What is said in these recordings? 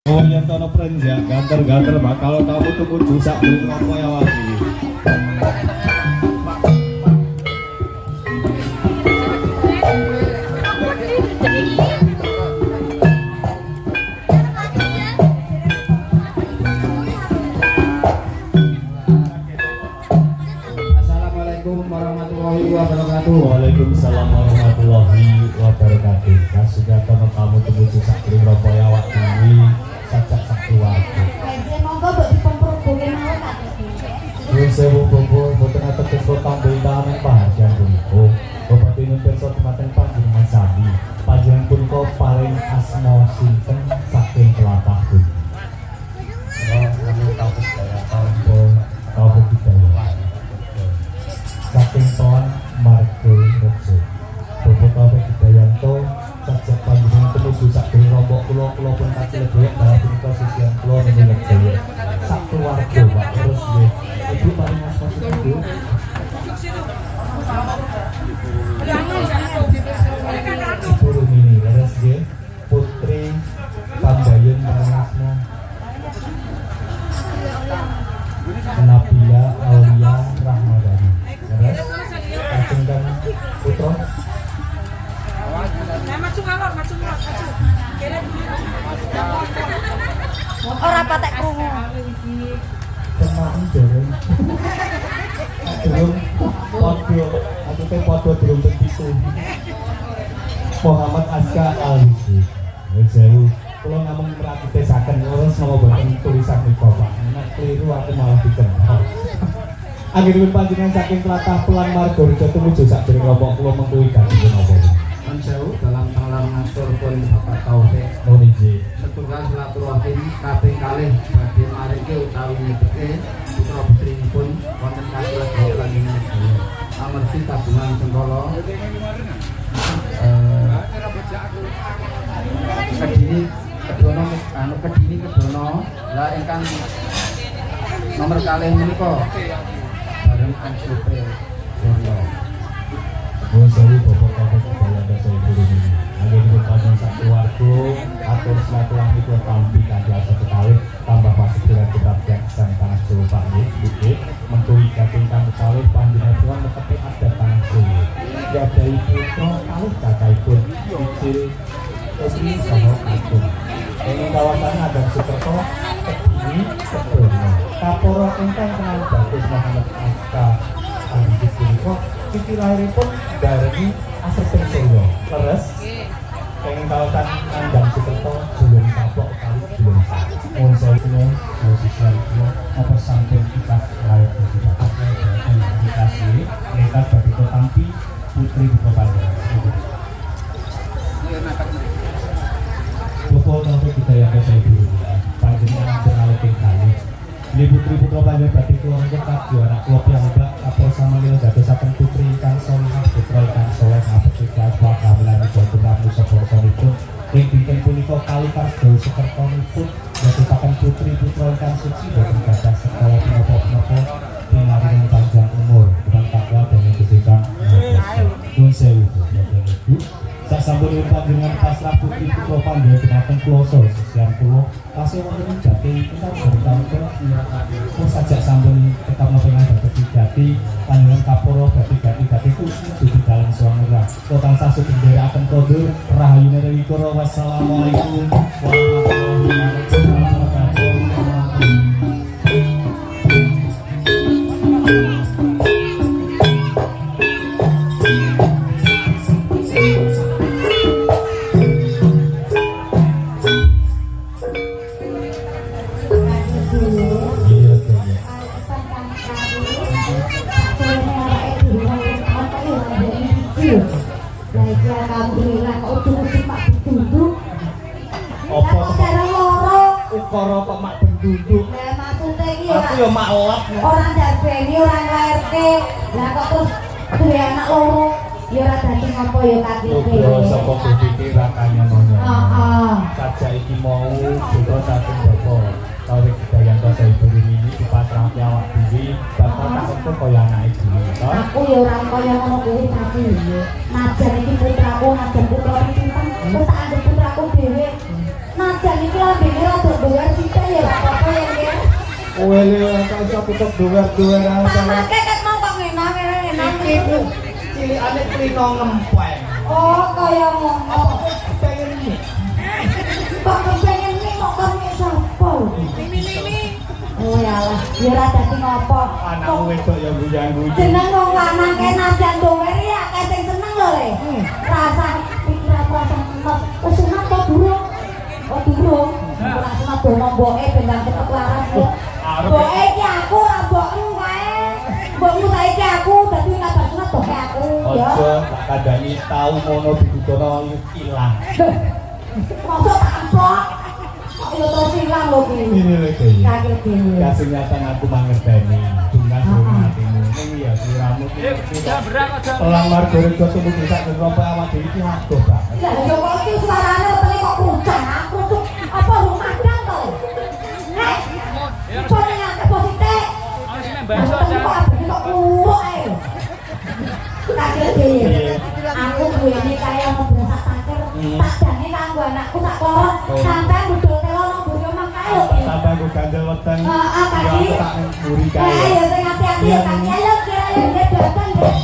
Oh yang tono friends ya, ganter-ganter Pak. Kalau kamu tunggu jusak beli rokok ya wati. Assalamualaikum warahmatullahi wabarakatuh. Waalaikumsalam warahmatullahi wabarakatuh. Sudah tono kamu tunggu jusak beli rokok ya wati. Sajak sak keluarga. Monggo mbok dipompro-poke mawon tak. Nuwun sewu bobo, boten atur keso tambah tangan paharjan punika. Bapak Tinun pirsa dumateng panjenengan sami. Panjenengan punika paling asma sinten saking tlatah bumi. Taufik Hidayah. Saking Toan Margo Rekso. Bapak Taufik Hidayanto sajak panjenengan tumuju sakdene rombok kula pun kacil dhewe dalam punika sisian kula menyang dhewe. Sak keluarga Pak terus nggih. Ibu paling asma sinten Bu? Ibu Rumini leres nggih. Putri Pandayun paling asma Nabila Aulia Rahmadani. Leres. Lajengkan putra Ora patek krungu. Teman dereng. Durung padha, maksudnya padha durung tentu. Muhammad Aska Al-Hisi. Sewu, kula namung mrakitesaken lurus nama boten tulisan nika Pak. Nek kliru aku malah dikenal. Akhiripun panjenengan saking tlatah Pelang Margorejo tumuju sakjroning rombok kula mengkuwi ganti napa. Sewu dalam tanggal ngatur pun Bapak Taufik Nuhun injih. setunggal silaturahim kaping kalih badhe mareke utawi nyebeke putra putrinipun wonten kasulat lanjengan sedaya. Amargi tabungan sengkala kedini kedono la ingkang nomor kalih menika bareng ansupe Warna. Nuhun sewu Bapak Taufik Hidayah dasa Ibu Rumini. Akhiripun panjenengan sak keluarga atur silaturahmi kula tampi kanthi asa kekalih tambah pasugih kebahagiaan sang tanah Jawa Pak nggih. Mengkuwi kaping kang kalih panjenengan kula netepi adat tanah Jawa. Gadhahi putra kalih cacahipun Icil Umi saha Agung. Ing kawasan Adang Sukerto Kedini Kedono. Kaporo ingkang kenal bagus Muhammad Aska Al-Hisi punika sisi lahiripun darengi Aseping Surya. Leres. Ing kawasan Andang Sukerto Julung Kapok kali Julung Sak. Mohon sewu sisian kula apa sampun ikhlas lahir disipakat dikasih mereka bagi tampi putri Buko Pandana. Buko Taufik Hidayah dasa Ibu Rumini. Panjenengan beralih kali. Ini putri putra panjenengan berarti keluarga kabeh anak kula piyambak kapal samalila dadosaken putri ingkang salehah putra ingkang saleh apetikas wakawilan boten ramu saborsanipun ing dinten punika kalipas dawu sekertonipun dadosaken putri putra ingkang suci boten gadah sekolah menapa-menapa pinaringan panjang umur bukan takwa dan kesedaran. Nuwun sewu Bapak Ibu. Sasampunipun panjenengan pasrah putri putra pandhawa dhumateng kloso sesian kula tasih wonten jati ingkang bertanggung sajak sampun tetap nopengan dadi jati panjenengan kaporo dadi jati kudu dalam suwanera kota sasu bendera akan kodur rahayu nerewi koro. Wassalamualaikum warahmatullahi wabarakatuh. Alhamdulillah kok ujung-ujung Pak Benduduk. Apa sekarang loro ukara kok mak benduduk? Lah maksudnya iki Aku ya mak olap. orang ndarbeni orang lairke. Lah kok terus duwe anak loro ya ora dadi ngopo ya kaki iki. Yo sapa pikir rakane nono. Heeh. Sajak iki mau putra saking Bapak Taufik Hidayah dasa Ibu Rumini dipasrahke awak dhewe bakal tak kok kaya anake dhewe to. Aku ya ora kaya ngono kuwi tapi najan iki putraku najan putra pinten terus tak anggap putraku dhewe. Najan iki lambene rada duwer sithik ya ora apa-apa ya nggih. Kowe lho kok iso tutup duwer-duwer ae. Pamake ket mau kok ngenang Iku cilikane klino ngempeng. Oh kaya ngono. Pengen iki. Kok pengen nih kok kene sapa lho? Oh ya Allah, ya ora dadi ngopo. Anakmu wedok ya guyang-guyang. Jeneng wong lanang kene najan duwer ya akeh sing seneng lho le. Rasa pikiran rasa emas. Wis sunat kok durung? Oh durung. Ora sunat dono mboke ben nang cepet laras kok. Mboke iki aku ora mbokmu kae. Mbokmu saiki aku dadi kabar sunat mboke aku ya. Ojo tak kandhani tau ngono dibutuhno ilang. Mosok tak empok. Kok yo terus ilang lho ki. Ini lho iki. Kaget dhewe. Kasunyatan aku mangerteni dungan hatimu. Ning ya sliramu iki. Pelang margorejo tuku desa ngrompe awak dhewe iki adoh banget. Lah yo kok iki suarane wetenge kok kucang. Aku tuh apa rumah dang to? Heh. Kok nek posite. Besok aja. Kok kuruk ae. Kaget dhewe. Aku duwe iki kaya mau berasa takir. Tak jane kanggo anakku sak loro sampe budal telo nang mburi omah kae lho. Sampai aku ganjel weteng. Heeh, Kaki. Ya tak mburi kae. Ya sing hati-hati ya Kaki. Ayo kira ya datang deh.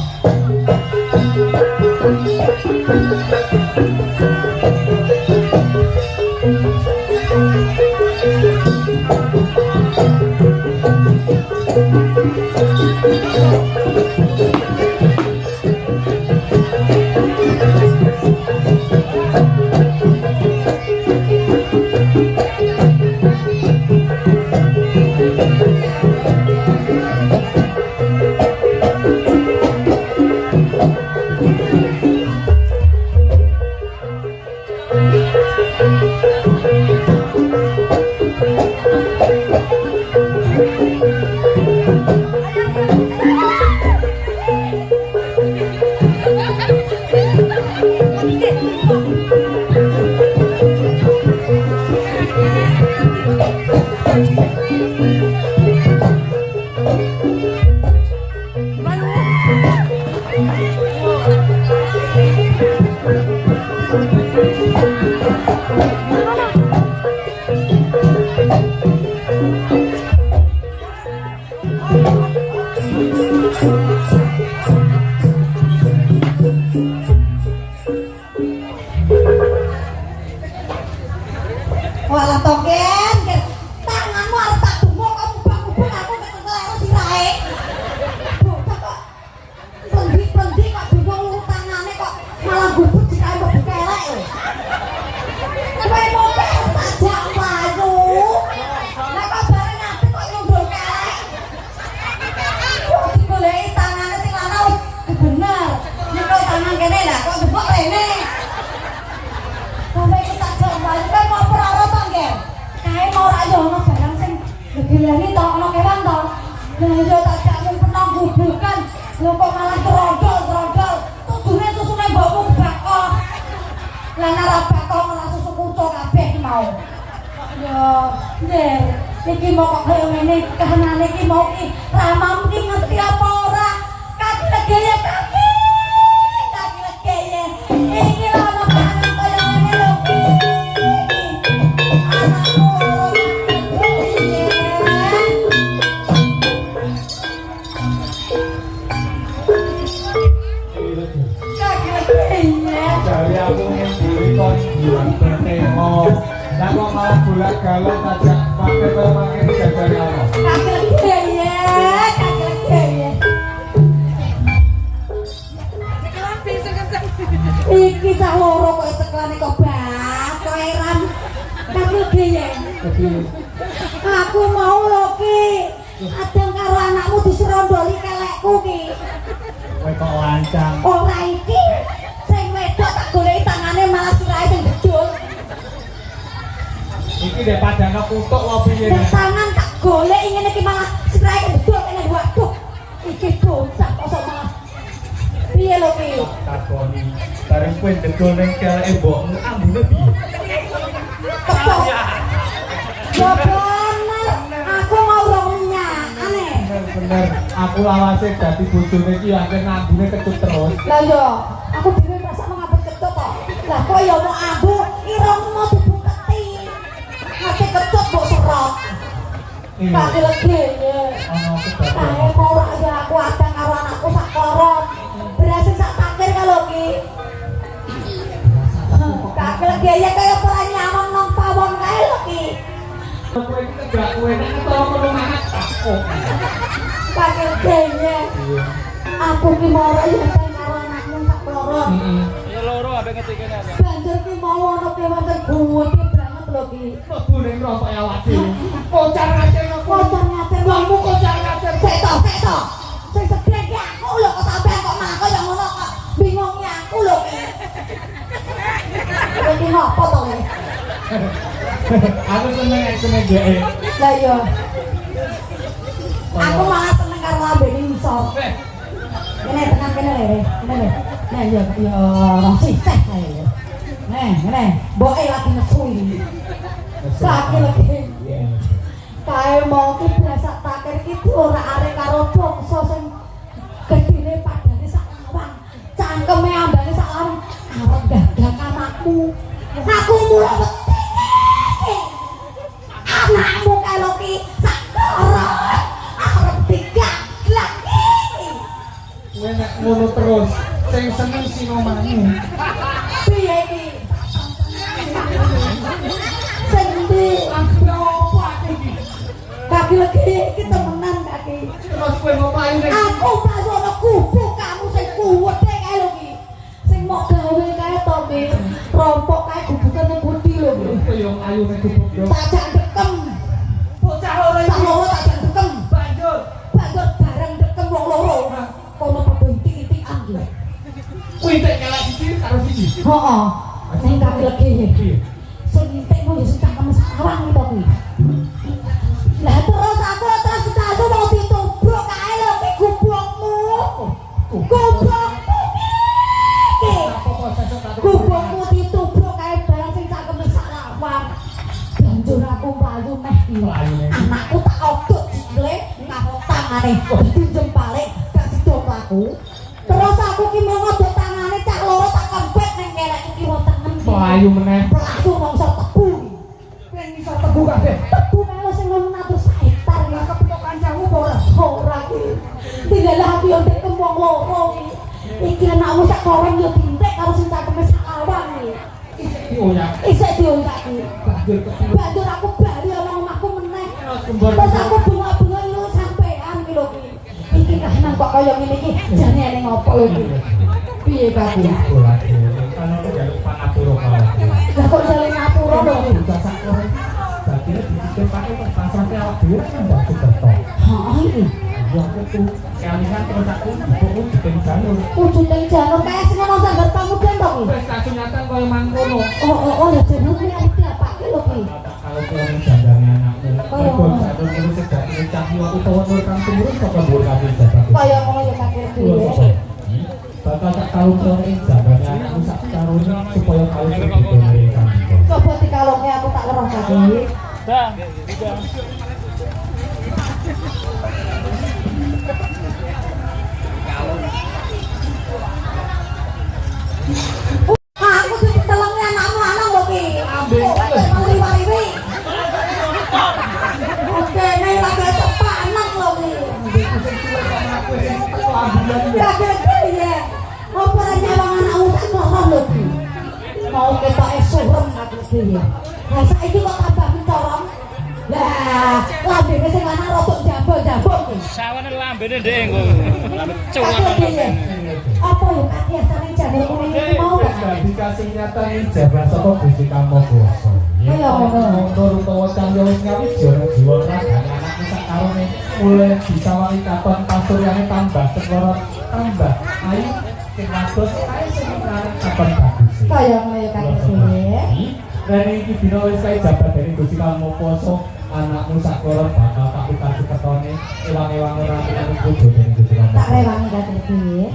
Walah token, tanganmu arep tak dumuk kok ubah-ubah aku kekelero sirahe. Bocah kok pendi-pendi kok bingung luru tangane kok malah gubuk sirahe kok dikelek lho. Kowe mope tak jak mlayu. Nek kok bareng apik kok nyundul kelek. Kok digoleki tangane sing lanang wis bener. Nek tangan kene lah kok gebuk rene. Sampai kita coba kan mau perawat nggih. Kae mau ra yo ono barang sing digileni to ono kewan to. Lah yo tak jamu penang gubukan. Lho kok malah trondol-trondol. Tudune susune mbokmu bako. Lah nek bako malah susu kucuk kabeh mau. Yo, nggih. Iki mau kok kaya ngene kahanane iki mau ki ramamu ki ngerti apa ora? Kaki legeye kaki. Kaki legeye. Iki lho ono barang kaya ngene lho. Dari aku ngemburi kok jiwan bertemo. Lah kok malah bolak-balik ajak pakai kok pakai jajane apa? Iki sak loro kok teklane kok bak kok eran. Kaki geye. Aku mau lho ki. Adeng karo anakmu diserondoli kelekku ki. Kowe kok lancang. Ora iki sing wedok tak goleki tangane malah sirahe sing bedul. Iki dek padane kutuk lho piye. Nek tangan tak goleki ngene iki malah sirahe sing bedul kene waduh. Iki bocah kok malah. Piye lho ki? Takoni. Bareng kowe ndedol ning keleke mbokmu ambune piye? Kepok. Ya bener. Aku mau rong nyak aneh. Bener. aku lawase dadi bojone iki angken ambune kecut terus. Lah yo, aku dhewe merasa ngabet kecut kok. Lah kok yo mau ambu, irungmu mau dibuketi. Mati kecut mbok serot. Kaki legi ya. Ono kebadan. Kae mau ora ya aku adang karo anakku sak koron. Berhasil sak takir kalau ki. Kaki legi ya kaya ora nyawang nang pawon kae lho ki. Kowe iki gak kowe nek utawa kono mangan takok. Kaki legi ya. Aku ki mau ora ya adang karo anakmu sak koron. Ya loro ape ngetikene aja. Banjur ki mau ono kewan gede banget lho ki. Mlebu ning rompok awak dhewe. Kocar ngacir kok. Kocar ngacir Wongmu kocar ngacir. Sik to. Sing segede ki aku lho kok sampean kok malah kaya ngono kok. Bingung ki aku lho ki. Iki ngopo to ki? Aku seneng nek semedeke. Lah iya. Aku malah seneng karo lambene ngisor. Kene tenan kene lho. Kene lho. Nah iya rasi teh ae. Ngene, mboke lagi nesu iki. Lagi lagi. Kae mau ki berasa takir ki ora arek karo bangsa sing gedine padane sak lawang. Cangkeme ambane sak lawang arep gagang anakku. Aku mula wedi. Anakmu kalau ki sak koron arep digaglak iki. Kowe nek ngono terus sing seneng sinomanmu. Piye iki? Sing ndi Apa aku iki? kaki lagi iki temenan kaki. Terus kowe ngopain ning Aku pas ono gubuk kamu sing kuwet kae lho ki. Sing mok gawe kae to ki. Rompok kae gubukane budi lho ki. koyo ayu nek gubuk yo. Tak jak dekem. Bocah loro Tak loro tak jak dekem. banjur Banjur bareng dekem wong loro. Kono padha intik-intikan ki. kuwi tek kelak iki karo siji. Heeh. Sing kaki lagi iki. Sing intik mau ya sing cangkem sawang to ki. Lah terus aku mau ditubruk kae lho ki gubukmu. Gubukmu ki. Apa kok sesuk tak Gubukmu ditubruk kae barang sing cangkem sak lawang. Banjur aku mlayu meh ki. Anakku tak odot sikile karo tangane dipinjem balik kasih dopaku. Terus aku ki mau ngodot tangane cak loro tak kempet ning kelek iki wonten ngendi. ayu meneh. Langsung mongso tebu. Kowe iso tebu kabeh. Tebu melu sing ngono atus sak hektar ya kepethuk kancamu apa ora? Ora ki. Tinggal aku yo ndek kembang loro ki. Iki anakmu sak koron yo dintek karo sing cangkeme sak lawang ki. Dioyak. Isih dioyak ki. Banjur kepiye? Banjur aku bali ana omahku meneh. Terus kembor. Terus aku bunga-bunga ilu sampean ki lho ki. Iki kahanan kok kaya ngene iki jane ning opo lho ki. Piye kaku? Kan aku jaluk pangapura kae. Lah kok jale ngapura lho ki. Bocah sak kono iki dadi dititip pakai pasrate awak dhewe kan ndak cukup. Heeh iki. Ya aku tuh kelingan terus aku buku dipen jalur. Wujuding janur kaya sing ana sanggar pamudhan to ki. Wis kasunyatan koyo mangkono. Oh ya janur kuwi arep diapake lho ki. Kalau kowe jandane anakmu, kok jalur itu sejak cahyo aku tahu nur kang turun saka dhuwur kabeh jabat. Kaya ngono ya kakek piye. Bakal tak tahu sore jandane anakmu sak karone supaya kau sing didonori kang. Coba dikalonge aku tak weruh kakek. Dah, udah. Aku ditelenge anakmu anak lho ki. Ambil. Mari-mari. Oke, nek lagi tepanan lho ki. Kakek piye? Apa ora nyawang anakmu tak koron lho ki. Mau ketoke surem aku piye. Lah saiki kok tambah mencorong. Lah, lambene sing lanang rotok jambul-jambul ki. Sawane lambene ndek engko. Lambe cuwak. Kakek piye? Apa ya kakek sane janur kuning iki mau Wis ta? dikasih nyata ning jabat saka Gusti Kamo Kuwasa. Kaya ngono. Nur utawa cahyo wis ngawit jana jiwa ragane anakmu sak karone mulai disawangi katon pasuryane tambah sekoron tambah ayu sing wadon ae sing karep katon bagus. Kaya ngono ya kakek piye? Rene iki dina wis kae jabat dari Gusti Kamo Kuwasa anakmu sak koron bakal tak pikasi ketone ewang-ewang ora kena bojo dari Gusti Kamo. Tak rewangi kakek piye?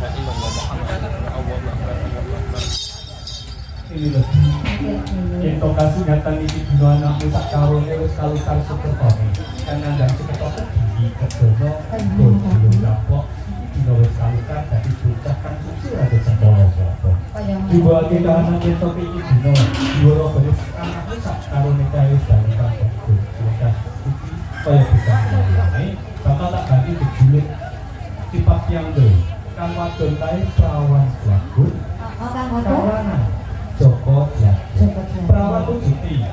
Ini loh. Yen to kasingatan iki dina anakmu sak karone wis kalusan sepertone. Kan nandang sepertone iki kedono kudu lapok dina wis kalusan dadi bocah kan suci ade sekolah apa. Ibu ati anak yen to iki dina yuwara bener anakmu sak karone kae wis bali kan kudu. Kaya bisa ngene, bakal tak ganti dijulit tipat yang tuh kan wadon kae perawan lagun kawanan Joko Jati perawan tuh Jiti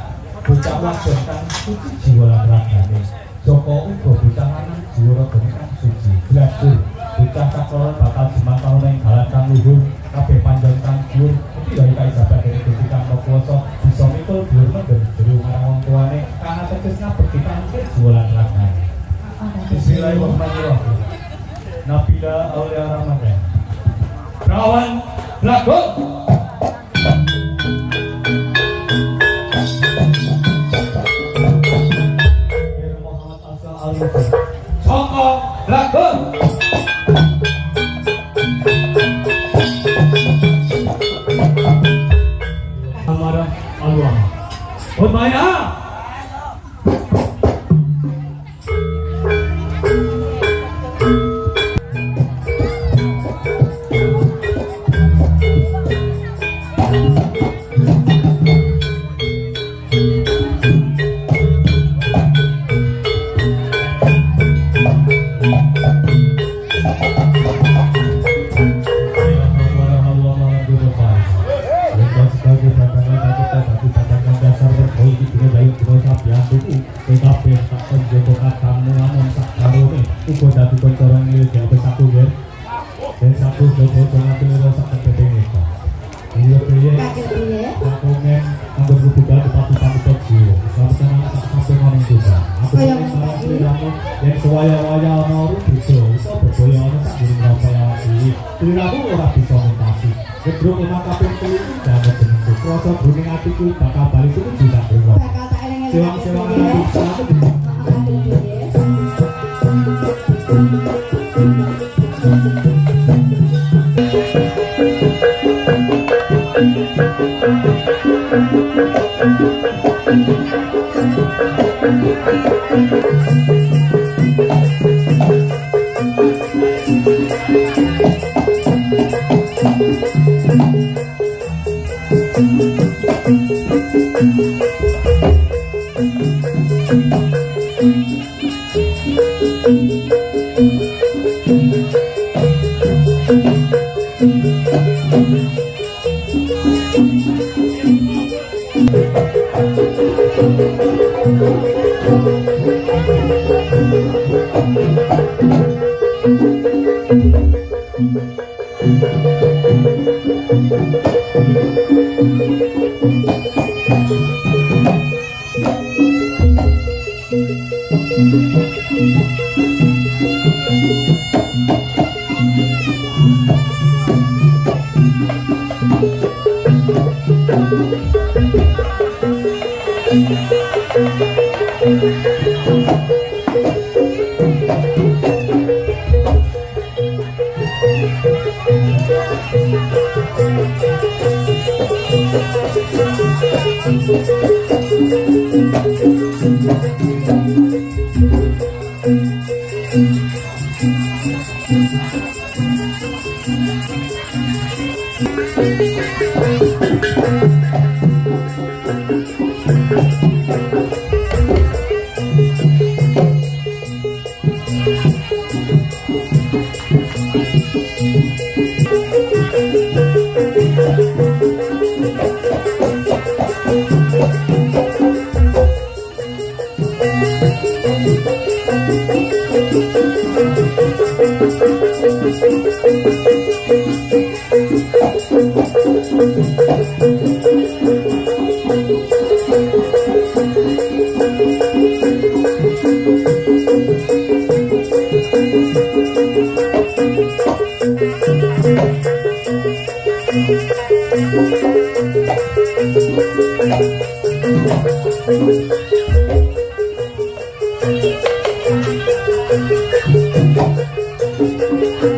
bocah wadon kan suci jiwa lan ragane Joko uga bocah lanang jiwa ragane kan suci blagur bocah sakloron bakal jemantau ning dalan kang luhur kabeh panjang kang dhuwur iki ya kae jabat dari Gusti Kang Kuwasa bisa mikul dhuwur mendem jero marang wong tuane kana teges ngabekti kangge jiwa lan ragane Bismillahirrahmanirrahim. Nabila Aulia Ramadan. Perawan lagu. Muhammad Asal Alifin. Soko lagu. Amarah Allah. Ummaya. bakal balik itu juga berubah. Sewang-sewang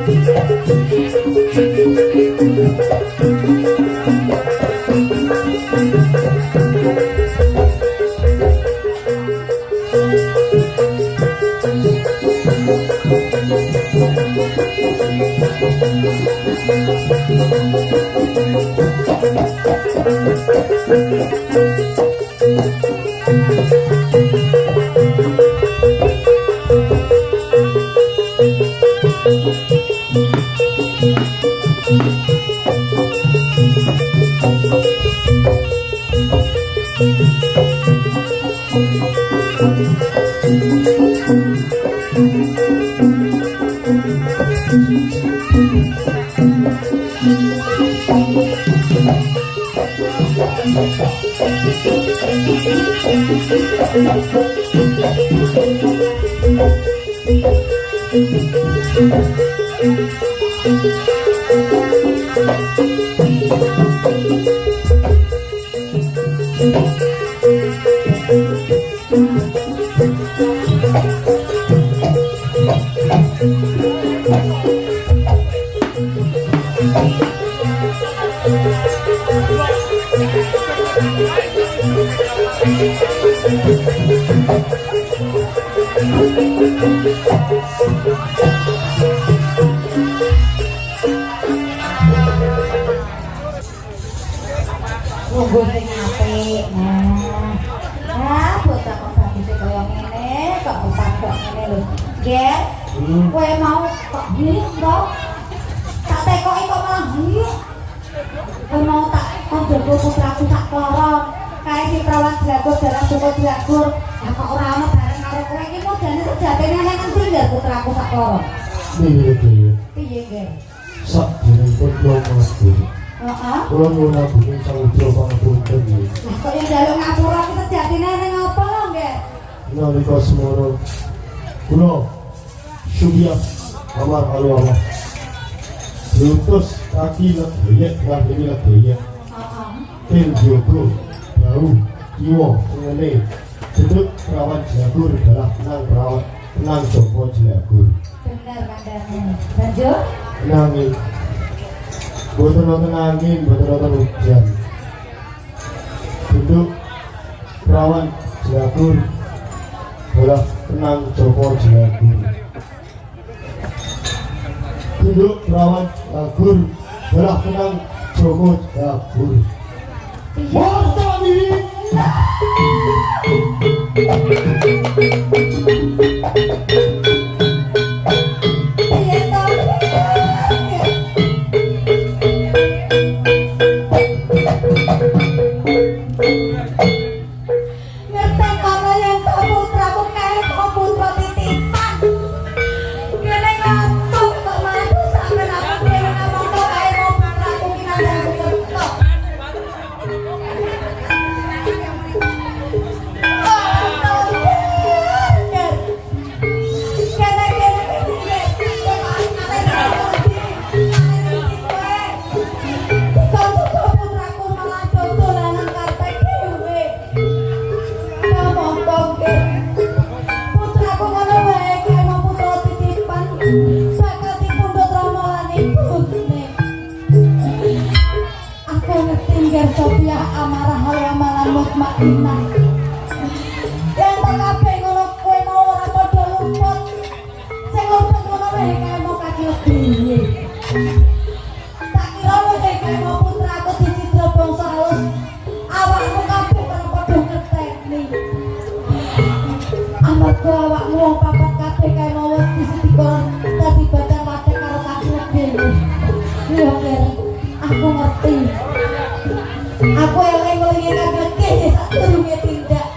Thank you. Nunggu sing apik. Nah, bocah kok baguse kaya ngene, kok kepadok ngene lho. Ger, kowe mau kok hirik to? Tak tekoki kok malah hirik. Kowe mau tak konjoku putraku sak loro. Kae si prawan Jlagur dalan Joko Jlagur. Lah kok ora ana bareng karo kowe iki modane sejatine nang endi Ger putraku sak loro. Piye Ger? Sak dinipun kula mabur. Heeh. Kula nuwun agung samudra pangapunten nggih. Lah kok yang njaluk ngapura ki sejatine ning apa lho, Ger? Nalika semana kula syubiya amar Allah. Lutus kaki legeyek lan ini legeyek. Heeh. Tim jogo bau kiwa ngene. Duduk perawan Jlagur adalah tenang Joko Jlagur. Bener kandhane. Lanjut. Nanging boten wonten angin, boten wonten hujan. Duduk perawan Jlagur adalah tenang Joko Jlagur. Duduk perawan Jlagur adalah tenang Joko Jlagur. Masa ini Piye to? Ngerti kono yen to putraku kae kok putra titipan. Kene ngantuk kok madu sampeyan aku dhewe ngomong to kae mau putraku ki nandang ketok. Sophia amarah oleh amalan mutmainah. Yang tak kabeh ngono kowe mau ora padha lumput. Sing lumput ngono wae kae mau kaki lebih. Tak kira wae kae mau putraku dicidra bangsa halus. Awakmu kabeh ora padha ngeteni. Amarga awakmu wong papat kabeh kae mau wis disidikon dadi badan wadek karo kaki lebih. Yo Ger, aku ngerti. Aku eling-eling kaki sadurunge tindak.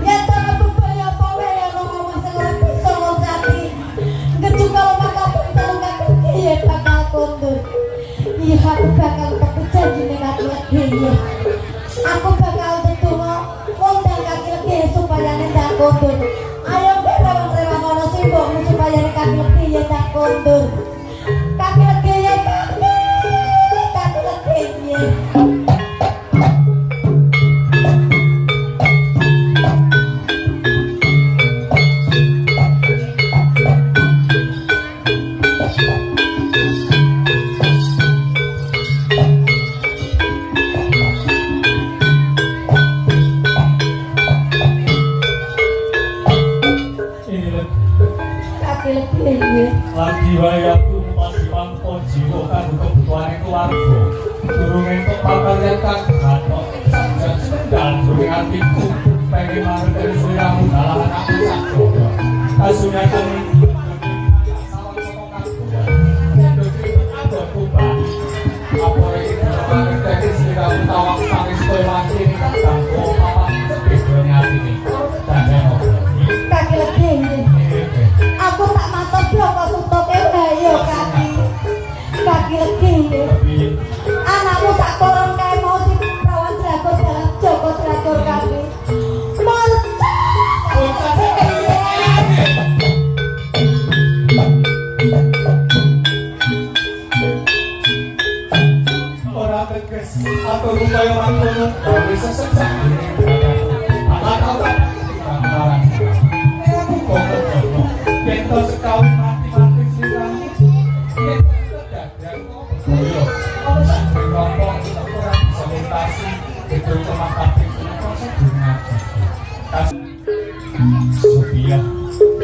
Yen ana bebaya apa wae yang ngomong sing ora bisa ngocati. Kejuk kalau bakal telu kaki ya bakal kondur. Iya aku bakal tepi janjine kaki dhewe. Aku bakal tetunggo kondang kaki dhewe supaya ndak kondur. Ayo rewan-rewan ono sing mbokmu supaya kaki dhewe ndak kondur. Kaki dhewe kaki dhewe. Lagi wae kebutuhan keluarga. Durung entuk pakaryan kang gathok sajak sendal durung atiku pengen manut dari sliramu dalam anakku sakdono. Kasunyatan sawang pokokan gua. Endo cerita abot kubah. Apa iki manut dari sliramu tawang tangis kowe mati kang papa sepeda ngatine. Dandeno. Kaki legi. Aku tak matur bloko tutuke bayo kaki. Kaki legi. Anakmu tak koron kae mau si prawan dragur dalam Joko dragur kaki. Ora teges atau rupaya orang kono bisa sesek. Aku kono. Bento sekali mati-mati siramu. Bento dadak koyo. Apa sampe rompong ora bisa mutasi itu rumah pabrik proses dunia. Sophia,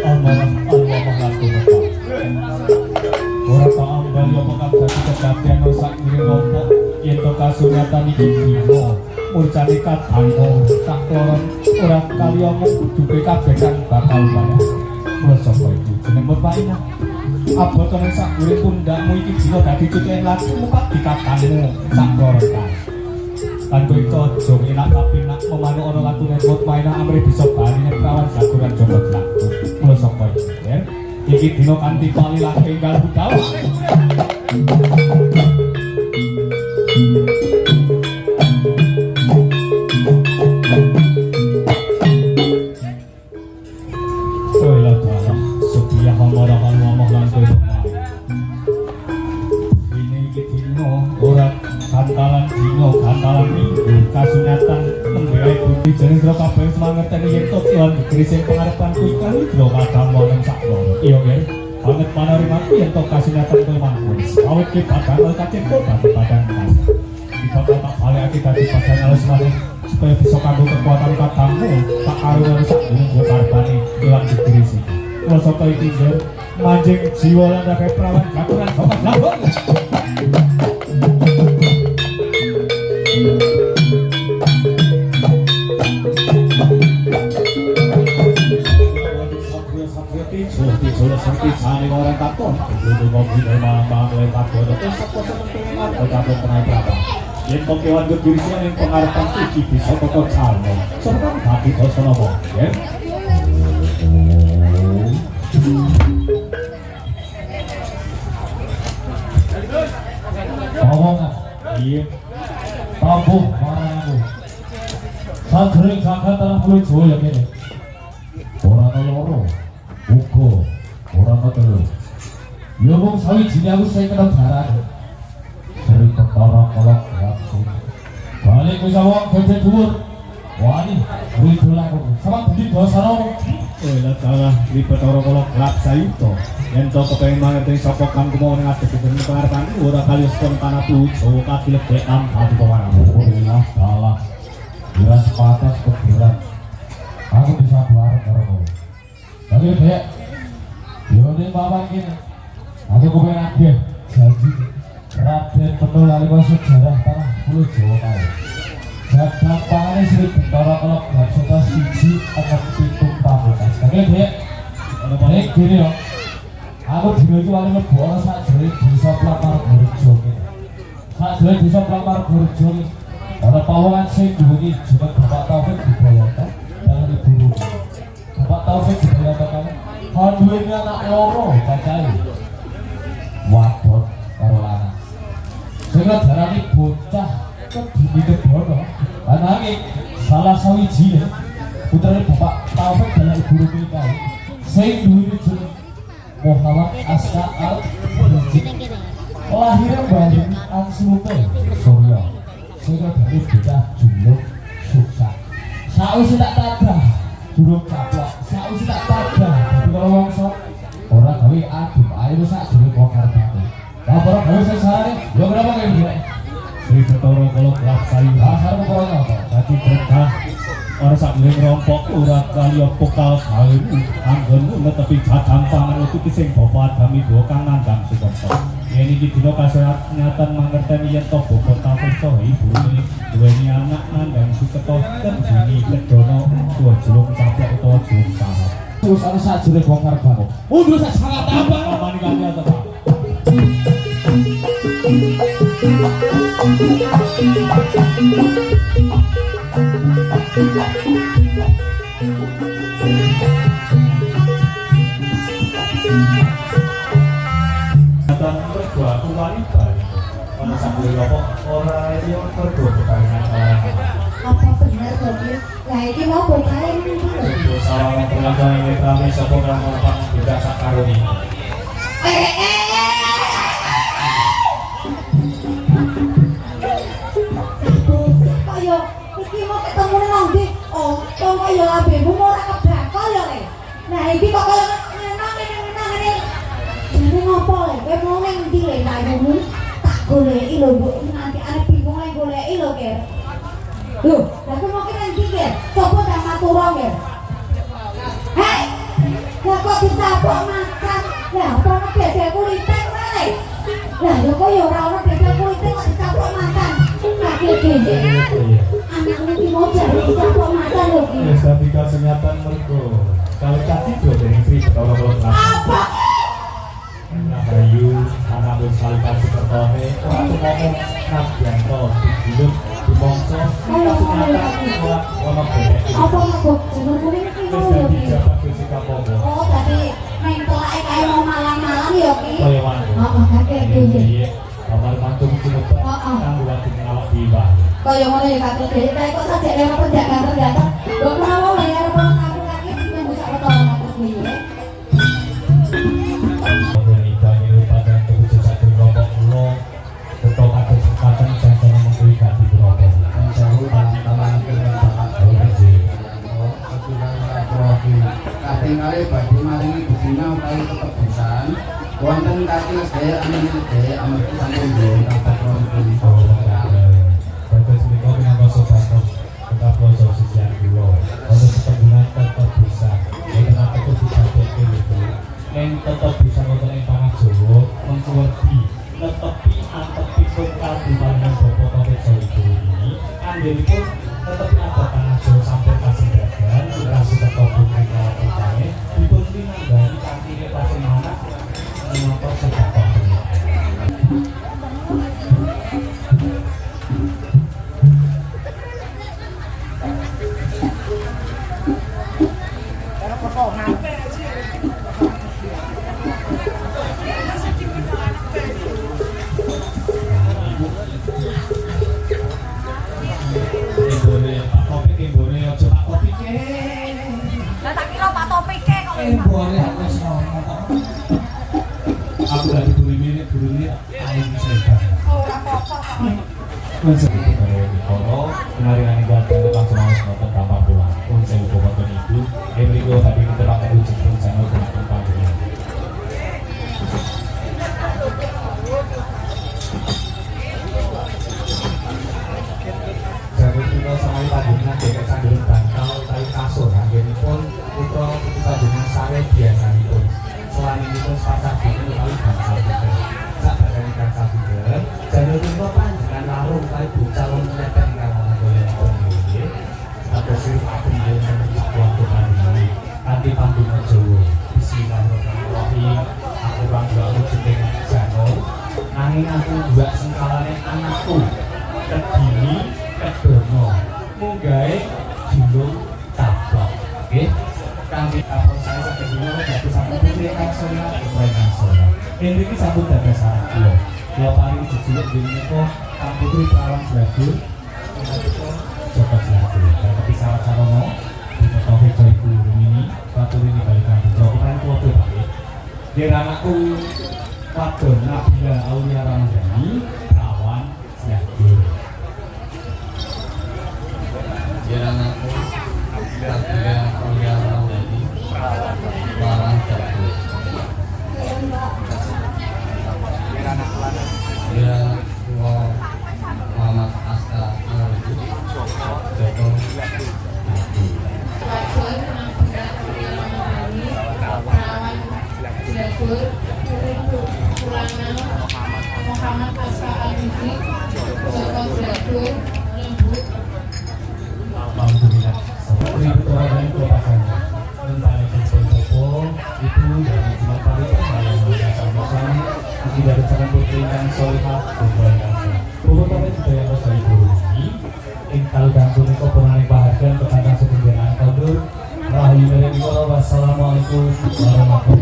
Allah laku apa? Ora tak ambal yo mengabdi kedadian sak ngiring rompok yen to kasunyatan iki dino. Murcane kadangku tak kloron ora kali omong kuduke kabeh kan bakal bayar. Wes sapa iki jeneng merpaina. Abot ana sak ngiring pundakmu iki dino dadi cucian lagi mukat dikatamu sak kloron kan. Kan kowe iku aja enak tapi nak memanuk ana laku network mainan amre bisa bali nek prawan jagoan jogo laku. Mula sapa iki ya? Iki dina kanthi pali laki enggal budal. Soila dala Sophia hamara ngomong lan kowe. Ini iki dina ora kantalan dino, kantalan minggu, kasunyatan membelai budi jeneng sira kabeh semangatene yen to lan grising pengarepan kuwi kali bro kadang wonten sak loro. Iya nggih. Banget panarimaku yen to kasunyatan kowe mangkon. Awit ki padang kacipto padang mas. Kita tak balekake dadi padang alus maneh supaya bisa kanggo kekuatan kadangmu tak karo sak dino karepane lan digrising. Wes saka iki nggih manjing jiwa lan rakyat prawan gaturan sobat labon. Solo sakti sane orang takon kudu ngopi malam lewat bodo terus sepose pengen karo penai berapa yen kok kewan gedurisi ning pengarepan iki bisa kok calmo sampe dadi dosa napa ya ngomong iya tambuh marangku sajroning jagat tanah pulau Jawa ya kene ora ana loro uga ora ketelu ya mung sawijine aku sing kena daran seri ketara kolok waktu balik wis awak gede dhuwur wani ridho aku sama dadi dosana ora salah ribet ora kolok lak sayuto yen to kepengin mangerteni sapa kang kumo ning ati kene pengarepan ora kali spontan aku Jawa kagilekan ati pawaramu ora salah ora sepatas keberat aku bisa bareng karo kowe tapi dek yone bapak ini aku kepengen agih jadi Raden Petul Alimah sejarah tanah pulau Jawa kau jadang pangane Sri Bentara Kelok Gaksota siji enem pitung pamungkas tapi dek ini gini loh aku dino itu wali lebu ana sakjroning desa Plamar Gorjo kene sakjroning desa Plamar Gorjo ana pawongan sing duweni jeneng Bapak Taufik Wibowo dan Ibu Rumi Bapak Taufik Wibowo kamu duweni anak loro cacahe wadon karo lanang sing darani bocah kedine bono ananging salah sawijine putrane Bapak Taufik dan Ibu Rumi kae sing duweni jeneng Muhammad Aska Al-Masjid lahirnya bareng Anslupe Surya sehingga dari beda jumlah sukses sausi tak tabah juruk caplok sausi tak tabah tapi kalau wongso orang gawe aduk ayo sak juruk kokar batu orang gawe sesarane ya berapa kayak gini Sri Betoro kalau laksayu asal pokoknya apa jadi berkah orang sak ngiring rompok ora kali pokal kawin anggonmu netepi jadang pangan utuki sing bapa adami dua kang nandang sukomso Yen iki dina kasehatan mangerteni yen to bobot kafeso ibune duweni anak nandang suketa kenjini kedono tuwa jelung caplok utawa jelung sarap. Terus ana sajure bongkar banget. Mundur sak sangat apa? Amane kaya to, Pak. Katan mergo aku wanita. Ana sambil apa ora yo mergo kekangan orang. Apa bener Bobi? Lah iki mau bocahe nang ndi? Salah pengajar yang kami sapa kang ngomong tidak sakaroni. Kaya iki mau ketemu nang ndi? Oh, kok kaya labemu ora kebakal ya le. Nah iki kok kaya nang ngene. Jadi ngopo le? Kowe mau nang ndi le labemu? Tak goleki lho, Bu. Nanti arep bingung le goleki lho, Ger. Loh, lah kowe mau ki nang ndi, Ger? Coba nang matura, Ger. Hei! Lah kok dicapok makan? Lah apa ana bebek kuliting wae? Lah yo kok yo ora ana bebek kuliting kok dicapok makan. Kaki gede. Anak iki mau jare dicapok makan lho ki. Wis tapi kesengatan mergo. Kalau tadi dua dari Sri Betara Apa? Nah, Bayu, anak wis kali kasih pertone, ora tuh ngomong Nabianto, digilut, dimongso, kesengatan ora ono bebek. Apa kok jeneng kuwi iki Wis lho dadi ki. jabat fisika apa? Oh, tadi main telake kaya mau malam-malam ya ki. Kaya wae. Heeh, kaki gede. Iya, kamar mantung cinepet, Heeh. kang lagi ngawak tiba. Kaya ngono ya kaki gede. Kayak kok sajake ora penjaga-penjaga. Kok ora mau ya ora mau aku kaki yang bisa ketemu aku kuwi. Wanita ini pada tujuh satu rokok ulo, betul ada kesempatan jangan mengikuti ganti rokok. Jauh taman kene bapak Haji. katinggale badhe maringi bebina utawi ketebusan wonten kaki sedaya amin sedaya amargi sampun nggih kapak ronipun Bagus menika minangka sobatok tetap loso sisian kula. Untuk keteguhan tetap bisa. Yen ate kudu dibadheke niku. Yen tetap bisa wonten ing tanah Jawa mengkuwedi netepi antepipun kabupaten Bapak Kapesa ibu ini anggenipun netepi ada tanah Jawa sampai Pasindaran dikasih ketopung kawat utane dipun pinanggani kanthi pasien anak menapa sebapak punika. Embone Pak Topik, embone aja Pak Topik. Lah tak kira Pak Topike kok. embone aku wis ngomong Aku lagi buru ini ayo bisa ikan. Ora apa-apa kok. Kalau kemarin ini ganteng langsung harus nonton tanpa pulang. Pun saya buka foto itu. Berikut tadi kita akan uji pun channel dengan panggilnya. Jadi kita sama panjenengan dekat sambil bantal tali kasur. Akhirnya pun putra putri panjenengan sare biasa pun. Selain itu pun sepasang dini kali bangsa kita. Saat berkali bangsa kita, jadi kita panjenengan larung kali bucal menepen karena boleh pemilih. Atau sih aku ingin sebuah Tuhan ini. Nanti panjenengan Jawa. Bismillahirrahmanirrahim. Aku bangga ujitin Janur. Nanging aku juga sengkalane anakku. Kedini, kedono. Munggai julung tablok. Oke? Kami kapal saya sampai dulu jatuh sampai putri kangsona putri kangsona ini sambut dada sarang kulo kulo paling jujur begini kok kang putri perawan selagul Joko selagul dan tapi salah sarono di Taufik Joyku ini batu ini balikan putra kemarin kulo tuh pak dia anakku wadon Nabila Aulia Ramadhani perawan selagul dia anakku Nabila Aulia Ramadhani perawan selagul dia Muhammad Aska Alwi Joko Perawan Selagul, Pulangan, Alhamdulillah. Putri Putra dan Kepasan tentang Popo itu dari Jumat Pagi yang bersama-sama tidak bersama putri dan solihah Putra dan Putra juga yang harus dikurungi. Kalau ganggu niko pernah bahagian kepada sebuah angkau. Wassalamualaikum warahmatullahi wabarakatuh.